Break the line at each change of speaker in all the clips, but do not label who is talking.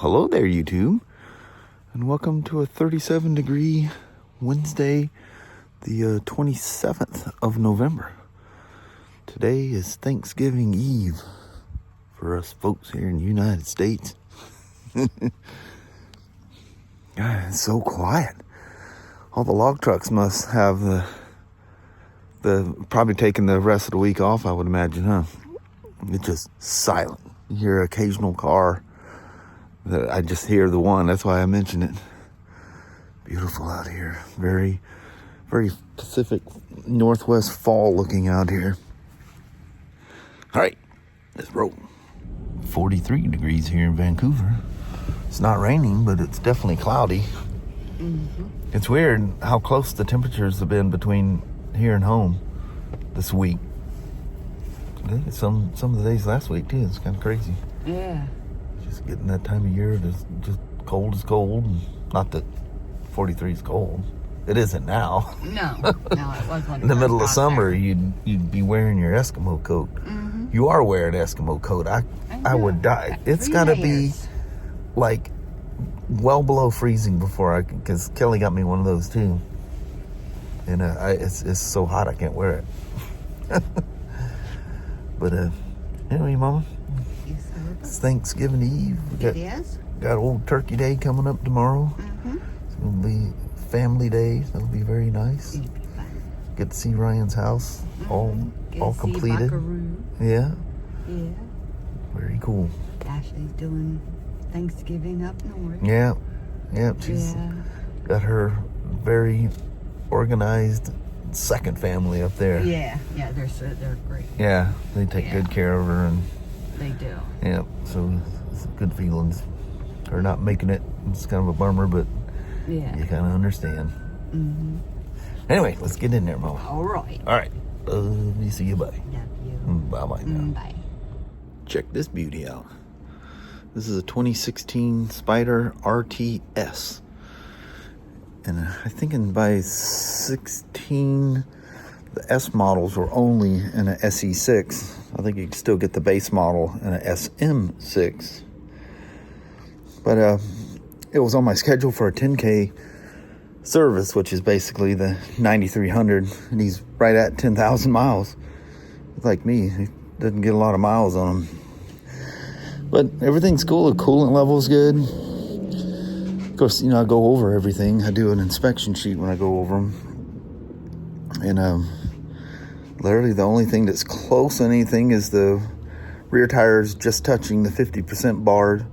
hello there, YouTube, and welcome to a 37-degree Wednesday, the 27th of November. Today is Thanksgiving Eve for us folks here in the United States. God, it's so quiet. All the log trucks must have the probably taking the rest of the week off, I would imagine, huh? It's just silent. You hear an occasional car. I just hear the one. That's why I mentioned it. Beautiful out here. Very, very Pacific Northwest fall looking out here. All right, let's roll. 43 degrees here in Vancouver. It's not raining, but it's definitely cloudy. Mm-hmm. It's weird how close the temperatures have been between here and home this week. I think it's some of the days last week too. It's kind of crazy.
Yeah.
Just getting that time of year that's just cold as cold. Not that 43 is cold. It isn't now.
No, it wasn't.
In the middle of summer, you'd be wearing your Eskimo coat. Mm-hmm. You are wearing Eskimo coat. I would die. It's got to be like well below freezing before because Kelly got me one of those too. And it's so hot I can't wear it. But anyway, Mama. It's Thanksgiving Eve.
It is.
Got Old Turkey Day coming up tomorrow.
Mm-hmm.
It's going to be family day. That'll be very nice.
It'll be fun.
Get to see Ryan's house all completed. Yeah.
Yeah.
Very cool.
Ashley's doing Thanksgiving up north.
Yeah. She's got her very organized second family up there.
Yeah, they're great.
Yeah, they take good care of her, and
they do.
Yeah, so it's good feelings. Her not making it, it's kind of a bummer, but you kind of understand. Mm-hmm. Anyway, let's get in there, Mama.
All right.
Love you. See you. Bye.
Love you.
Bye-bye now.
Bye.
Check this beauty out. This is a 2016 Spyder RTS. And I think by 16, the S models were only in an SE6. I think you can still get the base model in an SM6. But it was on my schedule for a 10K service, which is basically the 9300. And he's right at 10,000 miles. Like me, he doesn't get a lot of miles on him. But everything's cool. The coolant level's good. Of course, I go over everything. I do an inspection sheet when I go over them. And literally the only thing that's close to anything is the rear tires just touching the 50% bar,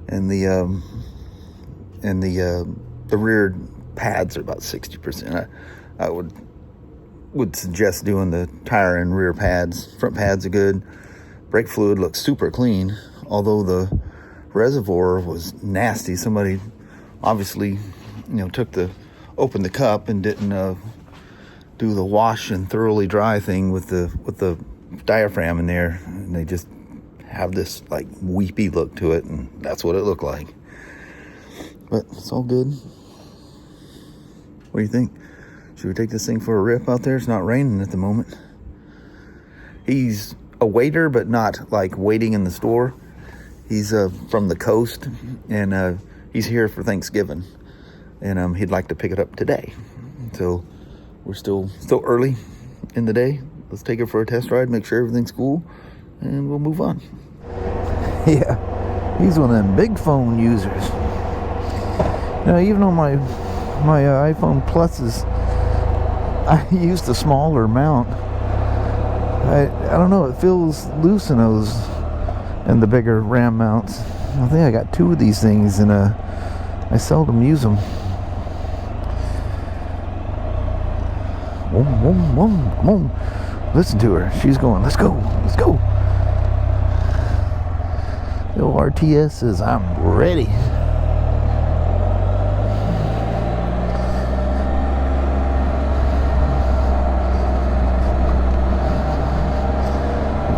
and the rear pads are about 60%. I would suggest doing the tire and rear pads. Front pads are good. Brake fluid looks super clean, although the reservoir was nasty. Somebody obviously, opened the cup and didn't do the wash and thoroughly dry thing with the diaphragm in there, and they just have this like weepy look to it, and that's what it looked like. But it's all good. What do you think? Should we take this thing for a rip out there? It's not raining at the moment. He's a waiter, but not like waiting in the store. He's from the coast, and he's here for Thanksgiving, and he'd like to pick it up today. So we're still early in the day. Let's take it for a test ride, make sure everything's cool, and we'll move on. Yeah, he's one of them big phone users. Even on my iPhone Pluses, I used a smaller mount. I don't know, it feels loose in those, and the bigger RAM mounts. I think I got 2 of these things, and I seldom use them. Come on. Listen to her. She's going, let's go. The old RTS says, I'm ready.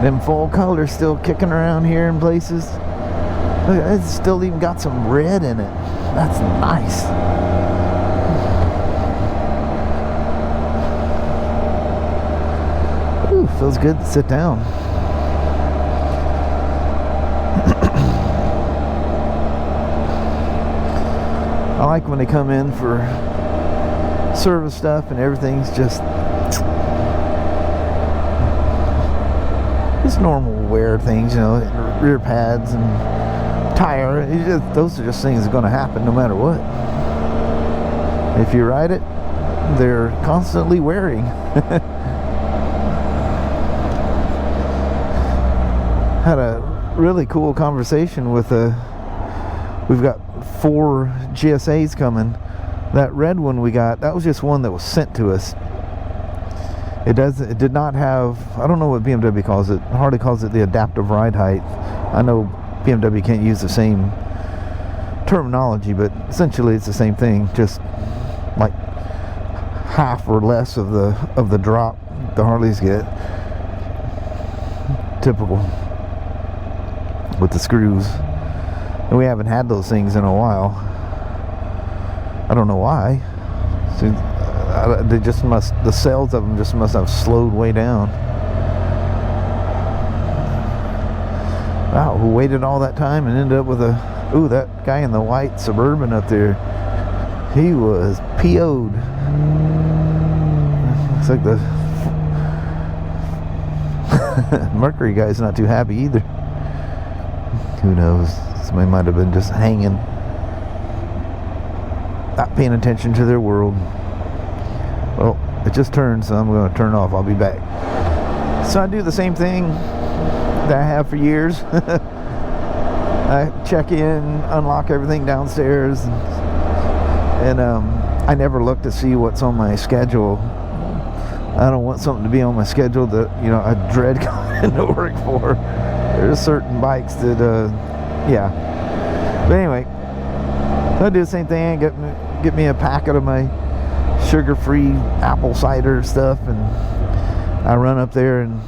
Them fall colors still kicking around here in places. Look, it's still even got some red in it. That's nice. Ooh, feels good to sit down. I like when they come in for service stuff and everything's just normal wear things, you know, rear pads and tire. Those are just things that are going to happen no matter what. If you ride it, they're constantly wearing. Had a really cool conversation with we've got 4 GSAs coming. That red one we got, that was just one that was sent to us. It did not have, I don't know what BMW calls it. Harley calls it the adaptive ride height. I know BMW can't use the same terminology, but essentially it's the same thing, just like half or less of the drop the Harleys get. Typical with the screws. And we haven't had those things in a while. I don't know why. They just must, the sales of them just must have slowed way down. Wow, who waited all that time and ended up with a, ooh, that guy in the white Suburban up there, he was PO'd. Looks like the Mercury guy's not too happy either. Who knows? Somebody might have been just hanging, not paying attention to their world. Well, it just turned, so I'm going to turn it off. I'll be back. So I do the same thing that I have for years. I check in, unlock everything downstairs, and I never look to see what's on my schedule. I don't want something to be on my schedule that, you know, I dread going into work for. There's certain bikes that, yeah. But anyway, so I do the same thing. Get me a packet of my sugar-free apple cider stuff, and I run up there and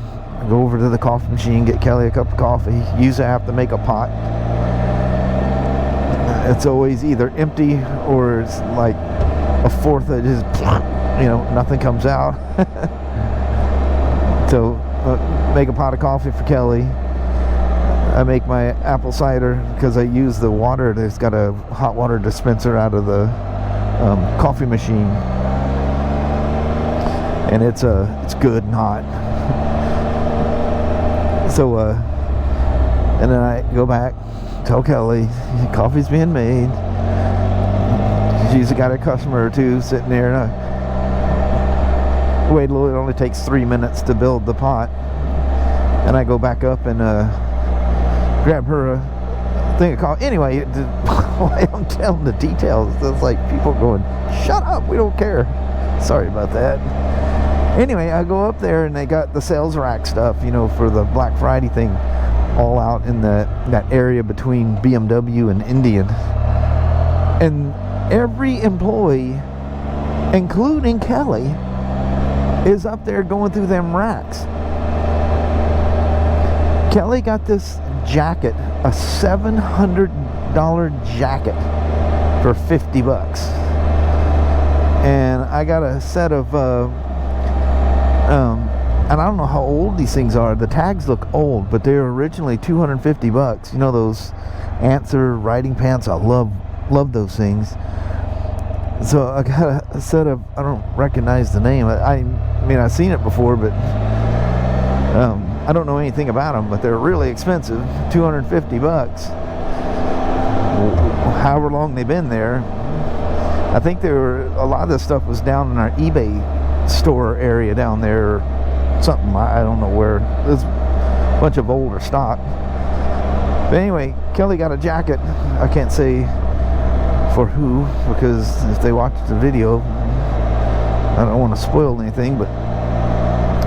go over to the coffee machine, get Kelly a cup of coffee. Usually I have to make a pot. It's always either empty or it's like a fourth that just, you know, nothing comes out. So make a pot of coffee for Kelly. I make my apple cider because I use the water that's got a hot water dispenser out of the coffee machine, and it's good and hot. So and then I go back, tell Kelly coffee's being made. She's usually got a customer or two sitting there, and I wait a little. It only takes 3 minutes to build the pot, and I go back up and grab her a thing of coffee. Anyway, I'm telling the details. It's like people going, shut up, we don't care. Sorry about that. Anyway, I go up there and they got the sales rack stuff, you know, for the Black Friday thing, all out in that area between BMW and Indian. And every employee, including Kelly, is up there going through them racks. Kelly got this jacket, a $700 jacket for $50, and I got a set of and I don't know how old these things are. The tags look old, but they were originally $250. You know, those Answer riding pants, I love those things. So I got a set of, I don't recognize the name. I mean, I've seen it before, but I don't know anything about them, but they're really expensive, $250. However long they've been there. I think a lot of this stuff was down in our eBay store area down there, or something. I don't know where. There's a bunch of older stock. But anyway, Kelly got a jacket. I can't say for who, because if they watch the video, I don't want to spoil anything, but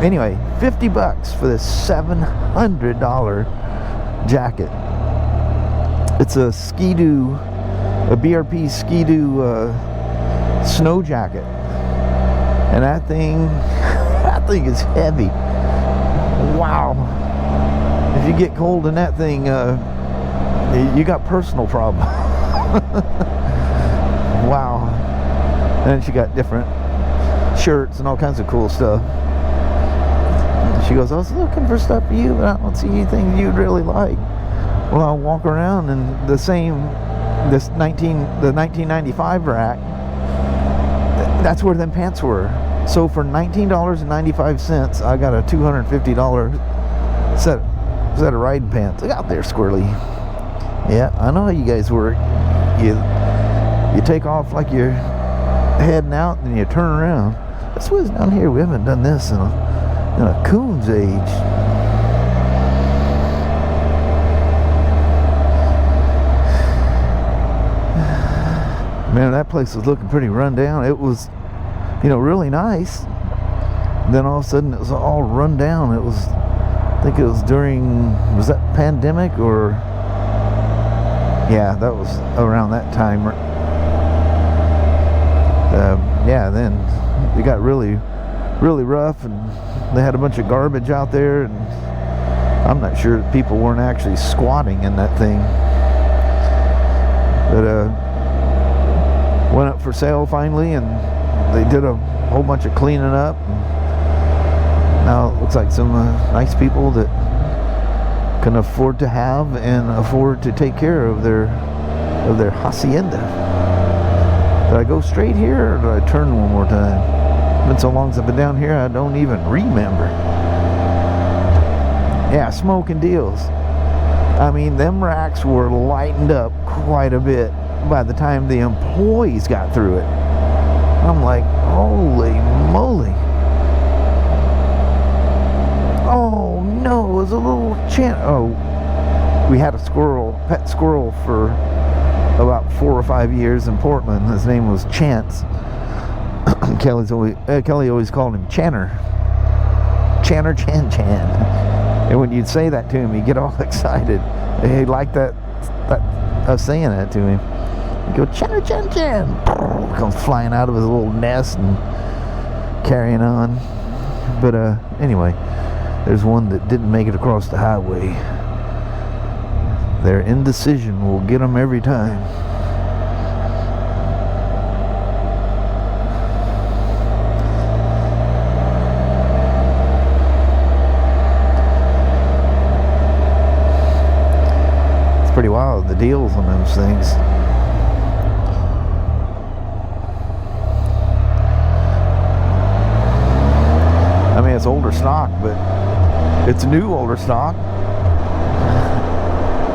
anyway, $50 for this $700 jacket. It's a Ski-Doo, a BRP Ski-Doo snow jacket, and that thing is heavy. Wow! If you get cold in that thing, you got personal problems. Wow! And she got different shirts and all kinds of cool stuff. She goes, I was looking for stuff for you, but I don't see anything you'd really like. Well, I'll walk around and the same the 1995 rack, that's where them pants were. So for $19.95, I got a $250 set of riding pants. Look out there, Squirrely. Yeah, I know how you guys work. You take off like you're heading out, and you turn around. That's what's down here. We haven't done this in a coon's age. Man, that place was looking pretty run down. It was, really nice. Then all of a sudden it was all run down. It was, I think it was during, was that pandemic or? Yeah, that was around that time. Yeah, then it got really, really rough, and they had a bunch of garbage out there, and I'm not sure that people weren't actually squatting in that thing. But went up for sale finally, and they did a whole bunch of cleaning up, and now it looks like some nice people that can afford to have and afford to take care of their hacienda. Did I go straight here, or did I turn one more time? It's been so long since I've been down here, I don't even remember. Yeah, smoking deals. I mean, them racks were lightened up quite a bit by the time the employees got through it. I'm like, holy moly. Oh no, it was a little we had a pet squirrel for about 4 or 5 years in Portland. His name was Chance. Kelly always called him Channer. Channer Chan Chan. And when you'd say that to him, he'd get all excited. He liked that us saying that to him. He'd go, Channer Chan Chan. Comes flying out of his little nest and carrying on. But anyway, there's one that didn't make it across the highway. Their indecision will get them every time. It's pretty wild, the deals on those things. I mean, it's older stock, but it's new older stock.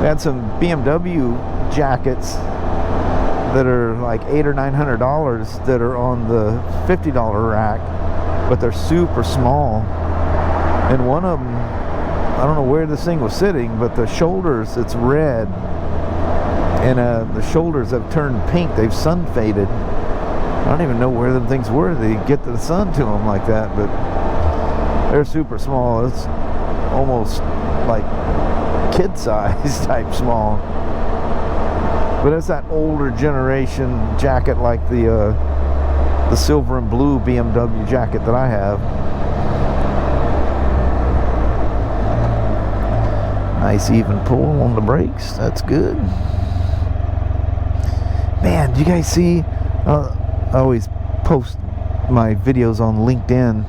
We had some BMW jackets that are like $800 or $900 that are on the $50 rack, but they're super small. And one of them, I don't know where this thing was sitting, but the shoulders, it's red, and the shoulders have turned pink. They've sun faded. I don't even know where them things were. They get the sun to them like that, but they're super small. It's almost like kid size type small, but it's that older generation jacket, like the silver and blue BMW jacket that I have. Nice even pull on the brakes. That's good. Man, do you guys see? I always post my videos on LinkedIn,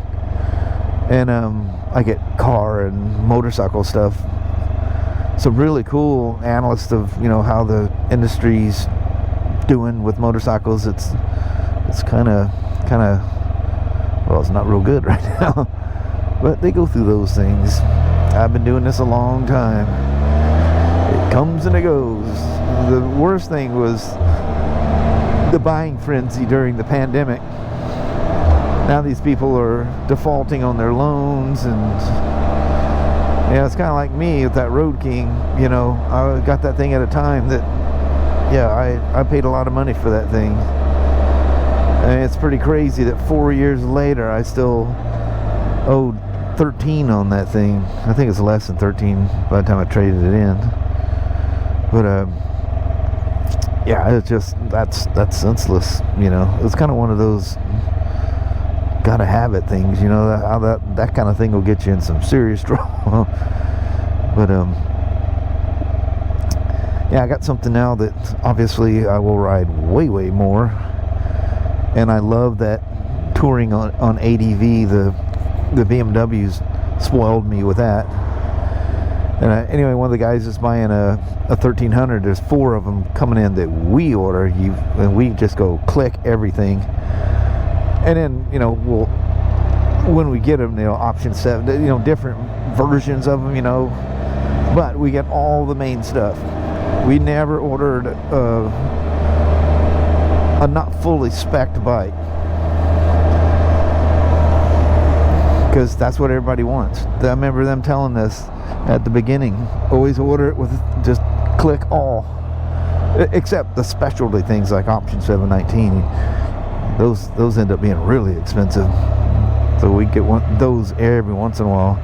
and I get car and motorcycle stuff. Some really cool analysts of how the industry's doing with motorcycles. It's kind of well, it's not real good right now, but they go through those things. I've been doing this a long time. It comes and it goes. The worst thing was the buying frenzy during the pandemic. Now these people are defaulting on their loans, and yeah, it's kind of like me with that Road King. I got that thing at a time that, I paid a lot of money for that thing. And it's pretty crazy that 4 years later, I still owed 13 on that thing. I think it's less than 13 by the time I traded it in. But, it's just, that's senseless, It's kind of one of those gotta have it things, how that kind of thing will get you in some serious trouble. But I got something now that obviously I will ride way more, and I love that touring on ADV. The BMWs spoiled me with that. And anyway, one of the guys is buying a 1300. There's 4 of them coming in that we order. And we just go click everything, and then we'll, when we get them, option 7, different versions of them, but we get all the main stuff. We never ordered a not fully spec'd bike, because that's what everybody wants. I remember them telling us at the beginning, always order it with just click all, except the specialty things like option 719. Those end up being really expensive, so we get those every once in a while.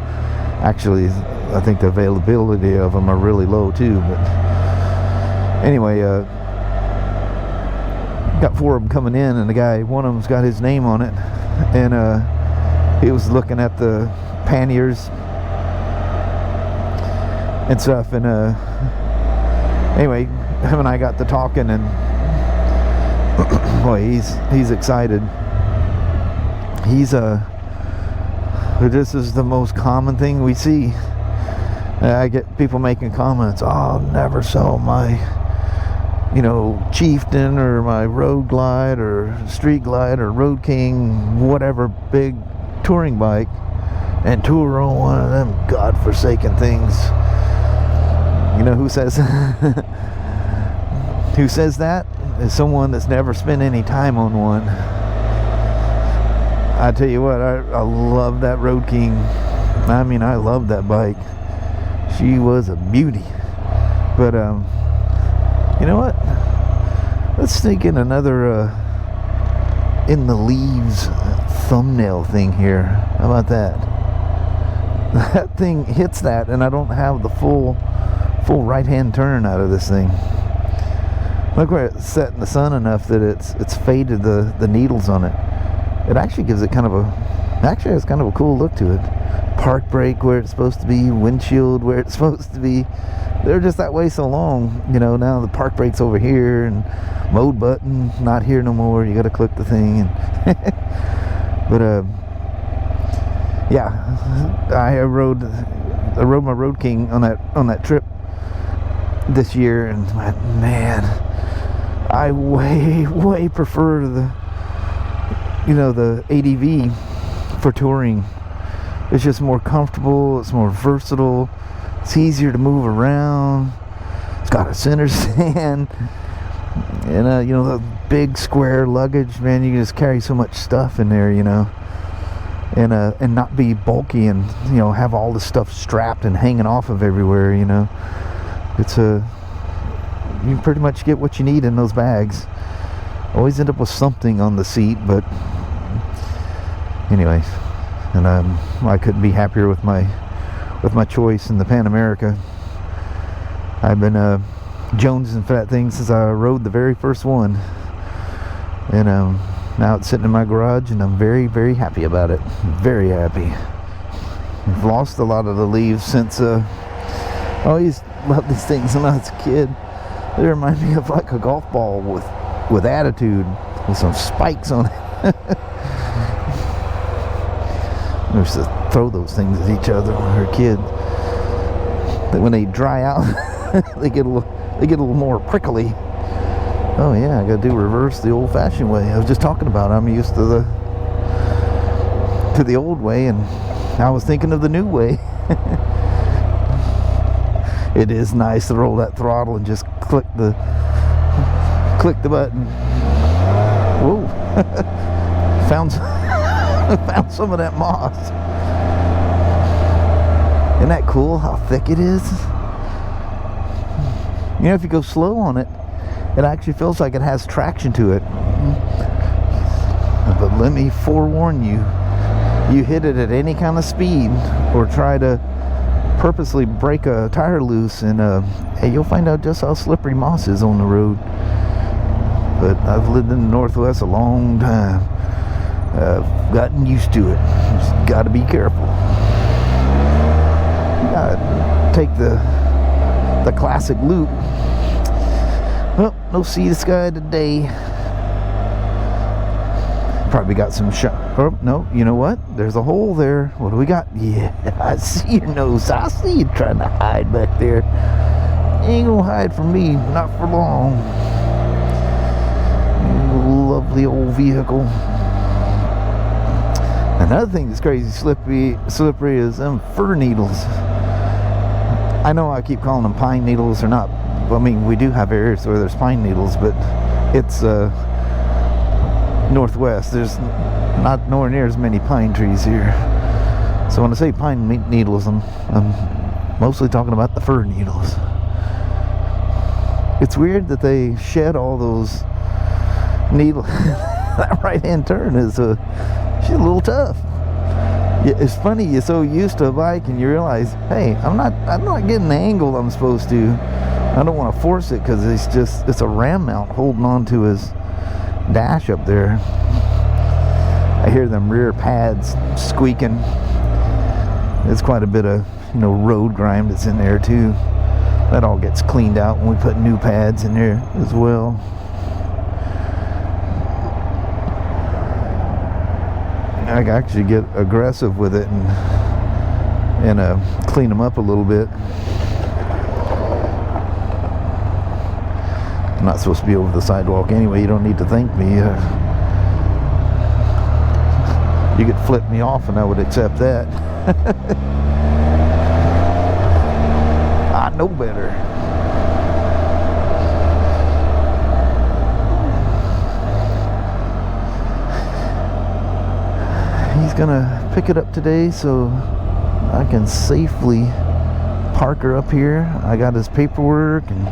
Actually, I think the availability of them are really low too. But anyway, got 4 of them coming in, and the guy, one of them's got his name on it, and he was looking at the panniers and stuff, and anyway, him and I got to talking, and boy, he's excited. This is the most common thing we see. I get people making comments, I'll never sell my Chieftain or my Road Glide or Street Glide or Road King, whatever big touring bike, and tour on one of them godforsaken things. Who says who says that is someone that's never spent any time on one. I tell you what, I love that Road King. I mean, I love that bike. She was a beauty. But you know what? Let's sneak in another in the leaves thumbnail thing here. How about that? That thing hits that, and I don't have the full right-hand turn out of this thing. Look where it's set in the sun enough that it's faded the needles on it. It actually gives it has kind of a cool look to it. Park brake where it's supposed to be, windshield where it's supposed to be. They're just that way so long. Now the park brake's over here, and mode button not here no more. You got to click the thing. And but yeah, I rode my Road King on that trip this year, and man, I way prefer the ADV for touring. It's just more comfortable, it's more versatile, it's easier to move around, it's got a center stand, and the big square luggage, man, you can just carry so much stuff in there, and not be bulky, and have all the stuff strapped and hanging off of everywhere. It's you pretty much get what you need in those bags. Always end up with something on the seat, but anyways, and I couldn't be happier with my choice in the Pan America. I've been jonesing for that thing since I rode the very first one, and now it's sitting in my garage, and I'm very, very happy about it. Very happy. I've lost a lot of the leaves since I always loved these things when I was a kid. They remind me of like a golf ball with attitude, with some spikes on it. We used to throw those things at each other when we were a kid. That when they dry out, they get a little more prickly. Oh yeah, I gotta do reverse the old-fashioned way. I was just talking about it. I'm used to the old way, and I was thinking of the new way. It is nice to roll that throttle and just click the button. Whoa! found some of that moss. Isn't that cool how thick it is? If you go slow on it, it actually feels like it has traction to it. But let me forewarn you, you hit it at any kind of speed or try to purposely break a tire loose, and hey, you'll find out just how slippery moss is on the road. But I've lived in the Northwest a long time. I've gotten used to it. Just got to be careful. Gotta take the classic loop. Well, no sea to sky today. Probably got some oh, no, you know what? There's a hole there. What do we got? Yeah, I see your nose. I see you trying to hide back there. You ain't gonna hide from me, not for long. Lovely old vehicle. Another thing that's crazy slippery is them fir needles. I know I keep calling them pine needles. They're not. I mean, we do have areas where there's pine needles, but it's northwest. There's not nowhere near as many pine trees here. So when I say pine needles, I'm mostly talking about the fir needles. It's weird that they shed all those needles. That right-hand turn is she's a little tough. Yeah, it's funny, you're so used to a bike and you realize, hey, I'm not getting the angle I'm supposed to. I don't want to force it because it's a ram mount holding on to his dash up there. I hear them rear pads squeaking. There's quite a bit of, you know, road grime that's in there too. That all gets cleaned out when we put new pads in there as well. I actually get aggressive with it and clean them up a little bit. I'm not supposed to be over the sidewalk anyway. You don't need to thank me. You could flip me off and I would accept that. I know better. He's gonna pick it up today so I can safely park her up here. I got his paperwork and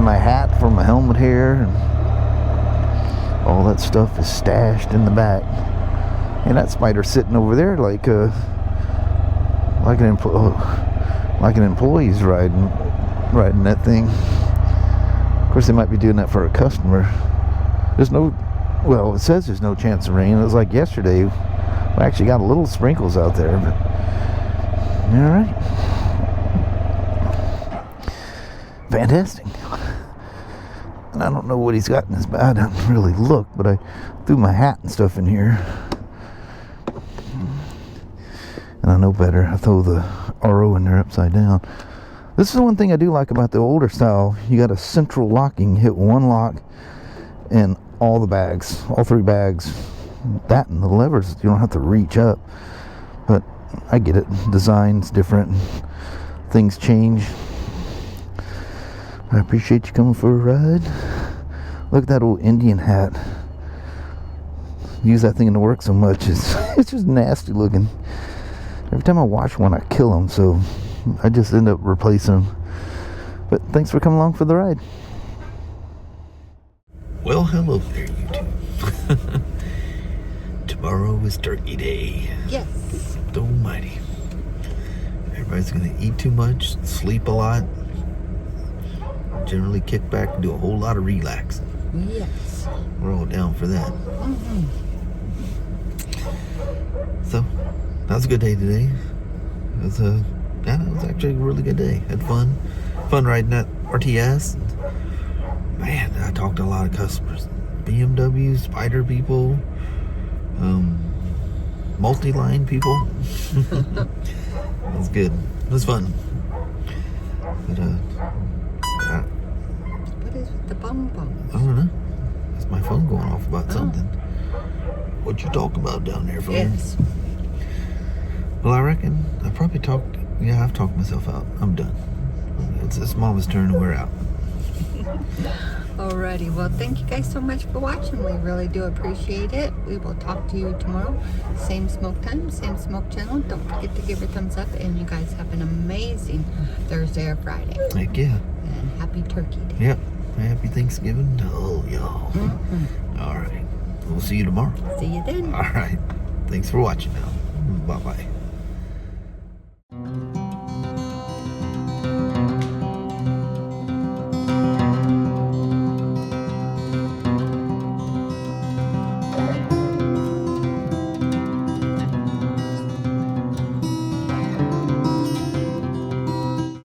my hat for my helmet hair, and all that stuff is stashed in the back. And that Spyder's sitting over there like an employee's riding that thing. Of course, they might be doing that for a customer. There's no, well, it says there's no chance of rain. It was like yesterday. We actually got a little sprinkles out there, but all right. Fantastic. And I don't know what he's got in his bag. I didn't really look, but I threw my hat and stuff in here. And I know better. I throw the RO in there upside down. This is one thing I do like about the older style. You got a central locking. You hit one lock and all the bags, all three bags. That and the levers, you don't have to reach up. But I get it. Design's different. Things change. I appreciate you coming for a ride. Look at that old Indian hat. Use that thing in the work so much. It's just nasty looking. Every time I wash one, I kill them. So I just end up replacing them. But thanks for coming along for the ride. Well, hello there, YouTube. Tomorrow is Turkey Day.
Yes.
Almighty. Everybody's gonna eat too much, sleep a lot, generally kick back and do a whole lot of relaxing.
Yes.
We're all down for that.
Mm-hmm.
So, that was a good day today. It was actually a really good day. Had fun riding that RTS. Man, I talked to a lot of customers. BMW, Spyder people, multi-line people. It was good. It was fun. But
what is with the bum?
I don't know. It's my phone going off about something. What you talking about down there, phone?
Yes.
Well, I reckon I probably talked. Yeah, I've talked myself out. I'm done. It's Mama's turn and we're out.
Alrighty, well, thank you guys so much for watching. We really do appreciate it. We will talk to you tomorrow. Same smoke time, same smoke channel. Don't forget to give a thumbs up, and you guys have an amazing Thursday or Friday.
Heck yeah.
And happy Turkey Day.
Yep. Happy Thanksgiving to all y'all. All right. We'll see you tomorrow.
See you then.
All right. Thanks for watching now. Bye-bye.